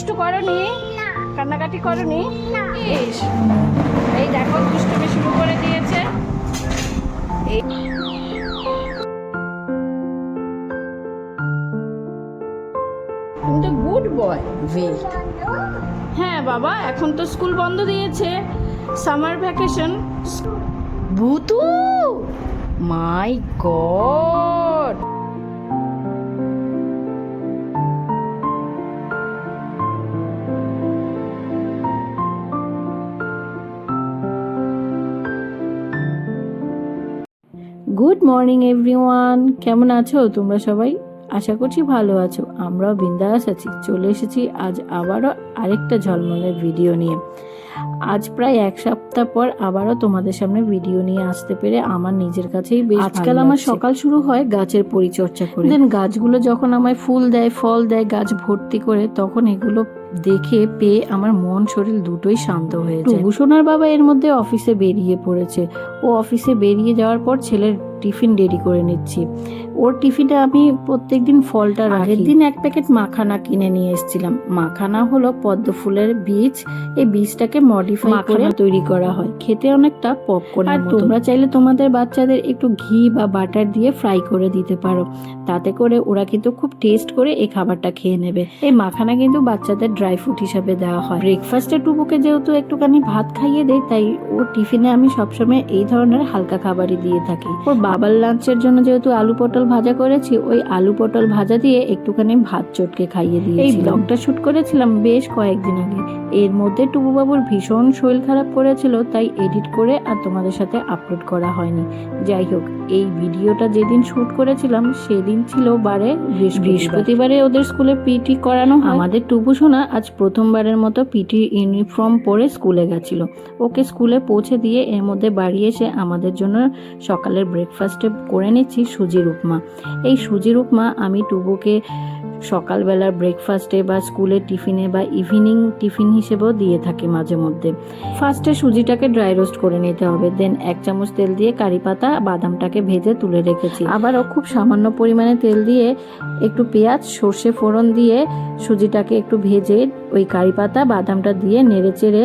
দুষ্টু করনি? কান্নাকাটি করনি? এই দেখো দুষ্টুমি শুরু করে দিয়েছে। কিন্তু গুড বয়। হ্যাঁ বাবা, এখন তো স্কুল বন্ধ দিয়েছে, সামার ভ্যাকেশন। ভূতু, মাই গড! গুড মর্নিং এভরিওয়ান, কেমন আছো তোমরা সবাই? আশা করছি ভালো আছো। আমরাও বিন্দাস আছি। চলে এসেছি আজ আবারও আরেকটা ঝলমলের ভিডিও নিয়ে। আজ প্রায় এক সপ্তাহ পর আবারও তোমাদের সামনে ভিডিও নিয়ে আসতে পেরে আমার নিজের কাছেই বেশ আজকাল আমার সকাল শুরু হয় গাছের পরিচর্যা করে। দেন গাছগুলো যখন আমায় ফুল দেয়, ফল দেয়, গাছ ভর্তি করে, তখন এগুলো দেখে পেয়ে আমার মন শরীর দুটোই শান্ত হয়ে যায়। টুবুসোনার বাবা এর মধ্যে অফিসে বেরিয়ে পড়েছে। ও অফিসে বেরিয়ে যাওয়ার পর ছেলের টিফিন রেডি করে নিচ্ছি। ওর টিফিনে আমি প্রত্যেকদিন ফলটা রাখি। আগের দিন এক প্যাকেট মাখানা কিনে নিয়ে এসেছিলাম। মাখানা হলো পদ্ম ফুলের বীজ। এই বীজটাকে মডিফাই করে তৈরি করা হয়। খেতে অনেকটা পপকর্নের মতো। তোমরা চাইলে তোমাদের বাচ্চাদের একটু ঘি বা বাটার দিয়ে ফ্রাই করে দিতে পারো। তাতে করে ওরা কিন্তু খুব টেস্ট করে এই খাবারটা খেয়ে নেবে। এই মাখানা কিন্তু বাচ্চাদের ড্রাই ফ্রুট হিসাবে দেওয়া হয়। ব্রেকফাস্টে টুকুকে যেহেতু একটুখানি ভাত খাইয়ে দেয়, তাই ওর টিফিনে আমি সবসময় এই ধরনের হালকা খাবারই দিয়ে থাকি। ওর বাবার লাঞ্চের জন্য যেহেতু আলু পটল ভাজা করেছি, ওই আলু পটল ভাজা দিয়ে একটুখানি ভাত চটকে খাইয়ে দিয়েছি। এই ব্লগটা শুট করেছিলাম বেশ কয়েকদিন আগে। এর মধ্যে টুবু বাবুর ভীষণ শরীর খারাপ করেছিল, তাই এডিট করে আর তোমাদের সাথে আপলোড করা হয়নি। যাই হোক, এই ভিডিওটা যেদিন শুট করেছিলাম সেদিন ছিল বারে বৃহস্পতিবারে ওদের স্কুলে পিটি করানো হয়। আমাদের টুবু সোনা আজ প্রথমবারের মতো পিটি ইউনিফর্ম পরে স্কুলে গেছিল। ওকে স্কুলে পৌঁছে দিয়ে এর মধ্যে বাড়ি এসে আমাদের জন্য সকালের ব্রেকফাস্টে করে নিচ্ছি সুজির উপমা। এই সুজির উপমা আমি টুবুকে সকালবেলার ব্রেকফাস্টে বা স্কুলের টিফিনে বা ইভিনিং টিফিন হিসেবেও দিয়ে থাকি মাঝে মধ্যে। ফার্স্টে সুজিটাকে ড্রাই রোস্ট করে নিতে হবে। দেন 1 চামচ তেল দিয়ে কারি পাতা বাদামটাকে ভেজে তুলে রেখেছি। আবারও খুব সামান্য পরিমাণে তেল দিয়ে একটু পেঁয়াজ সর্ষে ফোড়ন দিয়ে সুজিটাকে একটু ভেজে ওই কারি পাতা বাদামটা দিয়ে নেড়ে চেড়ে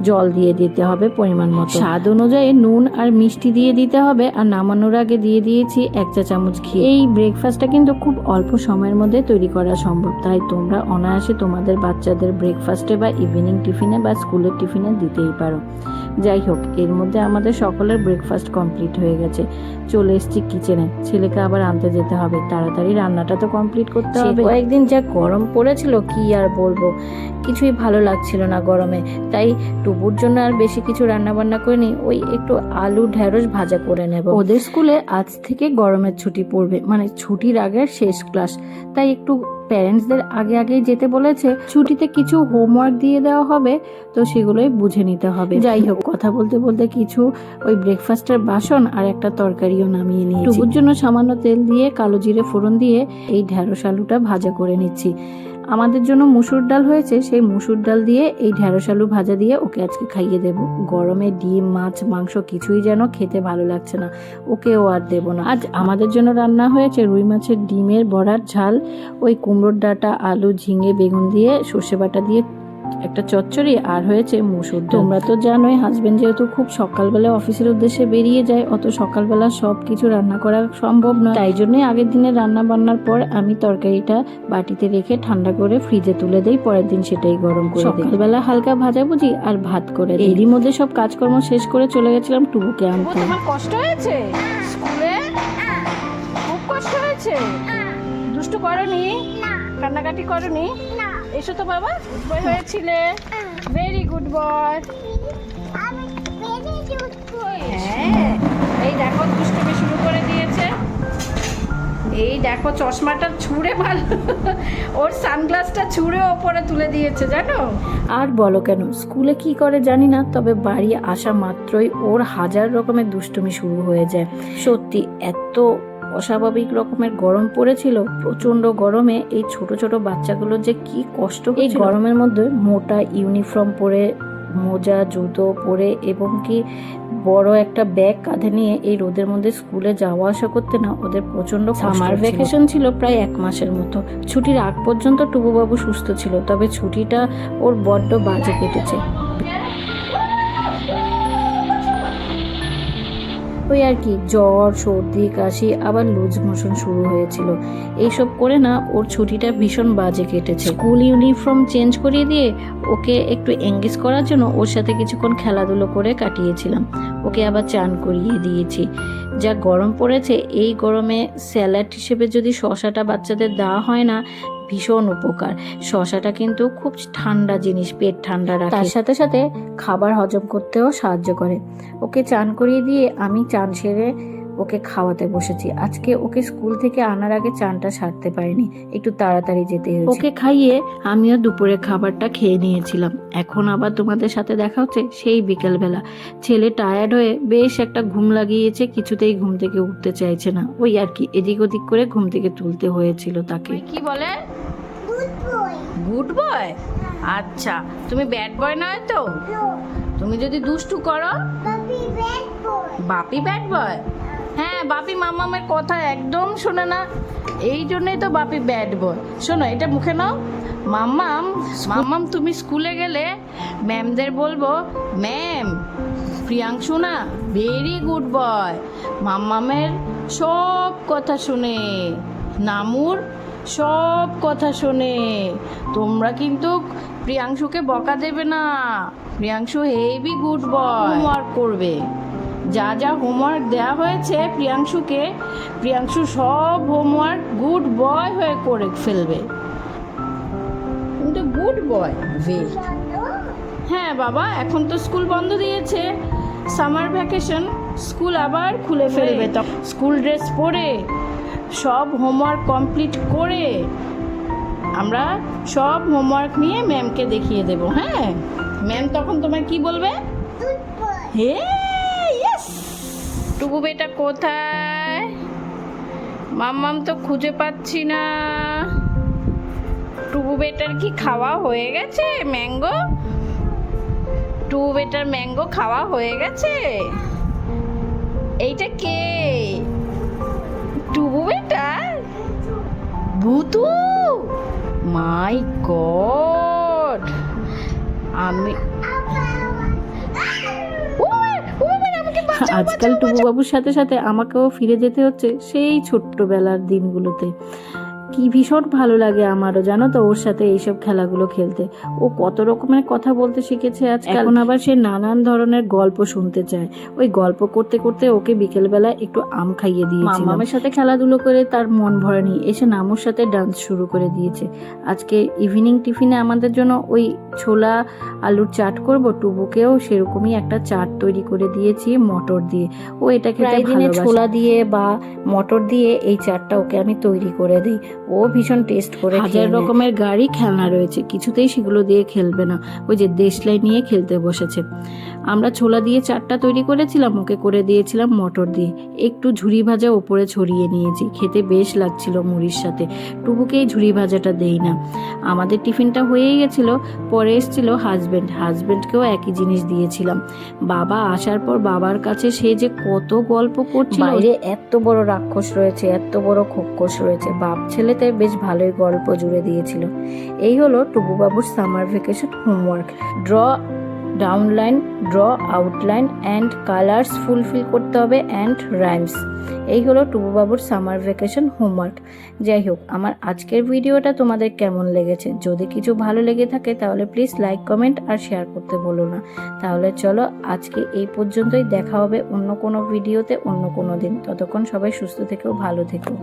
জল দিয়ে দিতে হবে পরিমাণ মতো। স্বাদ অনুযায়ী নুন আর মিষ্টি দিয়ে দিতে হবে। আর নামানোর আগে দিয়ে দিয়েছি 1 চা চামচ ঘি। এই ব্রেকফাস্টটা কিন্তু খুব অল্প সময়ের মধ্যে তৈরি করা সম্ভব, তাই তোমরা অনায়াসে তোমাদের বাচ্চাদের ব্রেকফাস্টে বা ইভিনিং টিফিনে বা স্কুলের টিফিনে দিতেই পারো। যাই হোক, এর মধ্যে আমাদের সকলের ব্রেকফাস্ট কমপ্লিট হয়ে গেছে। চলে এসেছি কিচেনে। ছেলেকে আবার আনতে যেতে হবে, তাড়াতাড়ি রান্নাটা তো কমপ্লিট করতে হবে। কয়েকদিন যা গরম পড়েছিল কি আর বলবো, কিছুই ভালো লাগছিল না গরমে। তাই টুবুর জন্য আর বেশি কিছু রান্না বান্না করিনি। ওই একটু আলু ঢেঁড়স ভাজা করে নেব। ওদের স্কুলে আজ থেকে গরমের ছুটি পড়বে, মানে ছুটির আগের শেষ ক্লাস। তাই একটু প্যারেন্টসদের আগেই যেতে বলেছে। ছুটিতে কিছু হোমওয়ার্ক দিয়ে দেওয়া হবে, তো সেগুলোই বুঝে নিতে হবে। যাই হোক, কথা বলতে বলতে কিছু ওই ব্রেকফাস্টের বাসন আর একটা তরকারিও নামিয়ে নিয়েছি। টুকুর জন্য সামান্য তেল দিয়ে কালো জিরে ফোড়ন দিয়ে এই ঢেঁড়স আলুটা ভাজা করে নিচ্ছি। আমাদের জন্য মুসুর ডাল হয়েছে, সেই মুসুর ডাল দিয়ে এই ঢেঁড়স আলু ভাজা দিয়ে ওকে আজকে খাইয়ে দেব। গরমে ডিম মাছ মাংস কিছুই যেন খেতে ভালো লাগছে না, ওকেও আর দেবো না। আজ আমাদের জন্য রান্না হয়েছে রুই মাছের ডিমের বড়ার ঝাল, ওই কুমড়োর ডাঁটা আলু ঝিঙে বেগুন দিয়ে সর্ষে বাটা দিয়ে একটা চচ্চড়ি, আর হয়েছে মুসুর ডাল। তোমরা তো জানোই হাজবেন্ড যেহেতু খুব সকালবেলা অফিসের উদ্দেশ্যে বেরিয়ে যায়, অত সকালবেলা সব কিছু রান্না করা সম্ভব নয়। তাই জন্যই আগের দিনে রান্না বান্নার পর আমি তরকারিটা বাটিতে রেখে ঠান্ডা করে ফ্রিজে তুলে দেই, পরের দিন সেটাই গরম করে দিই। সকালবেলা হালকা ভাজাভুজি আর ভাত করে দিই। এরই মধ্যে সব কাজকর্ম শেষ করে চলে গেছিলাম টুবুকে আনতে। তোমার কষ্ট হয়েছে স্কুলে? খুব কষ্ট হয়েছে? দুষ্টু করনি? কান্নাকাটি করনি? এসো তো বাবা, বই হয়েছিলে। Very good boy. হ্যাঁ, এই দেখো দুষ্টুমি শুরু করে দিয়েছে। এই দেখো চশমাটা ছুঁড়ে ভালো, ওর সানগ্লাসটা ছুঁড়ে ওপরে তুলে দিয়েছে জানো। আর বলো কেন, স্কুলে কি করে জানি না, তবে বাড়ি আসা মাত্রই ওর হাজার রকমের দুষ্টুমি শুরু হয়ে যায়। সত্যি এত অস্বাভাবিক রকমের গরম পড়েছিল। প্রচন্ড গরমে এই ছোট ছোট বাচ্চাগুলোর যে কি কষ্ট। এই গরমের মধ্যে মোটা ইউনিফর্ম পরে মোজা জুতো পরে এবং কি বড় একটা ব্যাগ কাঁধে নিয়ে এই রোদের মধ্যে স্কুলে যাওয়া আসা করতে না ওদের প্রচন্ড সামার ভ্যাকেশন ছিল প্রায় 1 মাসের মতো। ছুটির আগ পর্যন্ত টুবুবাবু সুস্থ ছিল, তবে ছুটিটা ওর বড্ড বাজে কেটেছে। ওই আর কি জ্বর সর্দি কাশি আবার লুজ মোশন শুরু হয়েছিল। এইসব করে না ওর ছুটিটা ভীষণ বাজে কেটেছে। স্কুল ইউনিফর্ম চেঞ্জ করিয়ে দিয়ে ওকে একটু এঙ্গেজ করার জন্য ওর সাথে কিছুক্ষণ খেলাধুলো করে কাটিয়েছিলাম। ওকে আবার চান করিয়ে দিয়েছি। যা গরম পড়েছে, এই গরমে স্যালাড হিসেবে যদি শশাটা বাচ্চাদের দেওয়া হয় না, ভীষণ উপকার। শশাটা কিন্তু খুব ঠান্ডা জিনিস, পেট ঠান্ডা রাখে, তার সাথে সাথে খাবার হজম করতেও সাহায্য করে। ওকে চান করিয়ে দিয়ে আমি চান সেরে ওকে খাওয়াতে বসেছি। আজকে ওকে স্কুল থেকে আনার আগে চানটা সারতে পারিনি, একটু তাড়াতাড়ি যেতে হয়েছে। ওকে খাইয়ে আমিও দুপুরে খাবারটা খেয়ে নিয়েছিলাম। এখন আবার তোমাদের সাথে দেখা হচ্ছে সেই বিকেলবেলা। ছেলে টায়ার্ড হয়ে বেশ একটা ঘুম লাগিয়েছে, কিছুতেই ঘুম থেকে উঠতে চাইছে না। ওই আর কি এদিক ওদিক করে ঘুম থেকে তুলতে হয়েছিল তাকে। কি বলে? Good boy. আচ্ছা, তুমি ব্যাড বয় নয় তো? তুমি যদি দুষ্টু করো বাপি ব্যাড বয়। হ্যাঁ, বাপি মামামের কথা একদম শোনে না, এই জন্যই তো বাপি ব্যাড বয়। শোনো, এটা মুখে নাও। মাম্মাম মাম্মাম তুমি স্কুলে গেলে ম্যামদের বলবো, ম্যাম প্রিয়াংশু না ভেরি গুড বয়, মাম্মামের সব কথা শুনে, নামুর সব কথা শোনে। তোমরা কিন্তু প্রিয়াংশুকে বকা দেবে না, Priyanshu heavy good boy. Homework করবে, যা যা হোমওয়ার্ক দেওয়া হয়েছে প্রিয়াংশুকে, প্রিয়াংশু সব হোমওয়ার্ক গুড বয় হয়ে করে ফেলবে। কিন্তু গুড বয় হ্যাঁ বাবা, এখন তো স্কুল বন্ধ দিয়েছে, সামার ভ্যাকেশন, স্কুল আবার খুলে ফেলবে। তো স্কুল ড্রেস পরে সব হোমওয়ার্ক কমপ্লিট করে আমরা সব হোমওয়ার্ক নিয়ে ম্যামকে দেখিয়ে দেব। হ্যাঁ, ম্যাম তখন তোমায় কি বলবে? হে ইয়েস। টুকু বেটা কোথায়? মাম্মাম তো খুঁজে পাচ্ছি না। টুকু বেটার কি খাওয়া হয়ে গেছে ম্যাঙ্গো? টুকু বেটার ম্যাঙ্গো খাওয়া হয়ে গেছে? এইটা কে? টুবু বেটা? ভূতু? মাই গড! আমি আজকাল টুবু বাবুর সাথে সাথে আমাকেও ফিরে যেতে হচ্ছে সেই ছোট্টবেলার দিনগুলোতে। কি ভীষণ ভালো লাগে আমারও, জানো তো, ওর সাথে এইসব খেলাগুলো খেলতে। ও কত রকমের কথা বলতে শিখেছে আজকাল। এখন আবার সে নানান ধরনের গল্প শুনতে চায়। ওই গল্প করতে করতে ওকে বিকেলবেলা একটু আম খাইয়ে দিয়েছি। মামামের সাথে খেলাধুলো করে তার মন ভরেনি, এসে নামুর সাথে ডান্স শুরু করে দিয়েছে। আজকে ইভিনিং টিফিনে আমাদের জন্য ওই ছোলা আলুর চাট করব। টুবুকেও সেরকমই একটা চাট তৈরি করে দিয়েছি মটর দিয়ে। ও এটা খেতে ভালোবাসে। ছোলা দিয়ে বা মটর দিয়ে এই চাটটা ওকে আমি তৈরি করে দিই, ও ভীষণ টেস্ট করে। হাজার রকমের গাড়ি খেলনা রয়েছে, কিছুতেই সেগুলো দিয়ে খেলবে না। ওই যে দেশলাই নিয়ে খেলতে বসেছে। আমরা ছোলা দিয়ে চাটটা তৈরি করেছিলাম, ওকে করে দিয়েছিলাম মটর দিয়ে। একটু ঝুরি ভাজা ওপরে ছড়িয়ে নিয়েছি, খেতে বেশ লাগছিল মুড়ির সাথে। টুবুকে এই ঝুরি ভাজাটা দেই না। আমাদের টিফিনটা হয়েই গেছিল, পরে এসেছিল হাজবেন্ডকেও একই জিনিস দিয়েছিলাম। বাবা আসার পর বাবার কাছে সে যে কত গল্প করছিল, বাইরে এত বড় রাক্ষস রয়েছে, এত বড় খোকস রয়েছে। বাপ ছেলেতে বেশ ভালোই গল্প জুড়ে দিয়েছিল। এই হলো টুবু বাবুর summer vacation homework. Draw downline, draw outline and colours fulfil করতে হবে অ্যান্ড রাইমস। এই হলো টুবু বাবুর সামার ভ্যাকেশন হোমওয়ার্ক। যাই হোক, আমার আজকের ভিডিওটা তোমাদের কেমন লেগেছে? যদি কিছু ভালো লেগে থাকে তাহলে প্লিজ লাইক কমেন্ট আর শেয়ার করতে বলো না। তাহলে চলো আজকে এই পর্যন্তই, দেখা হবে অন্য কোনো ভিডিওতে অন্য কোনো দিন। ততক্ষণ সবাই সুস্থ থেকো, ভালো থেকো।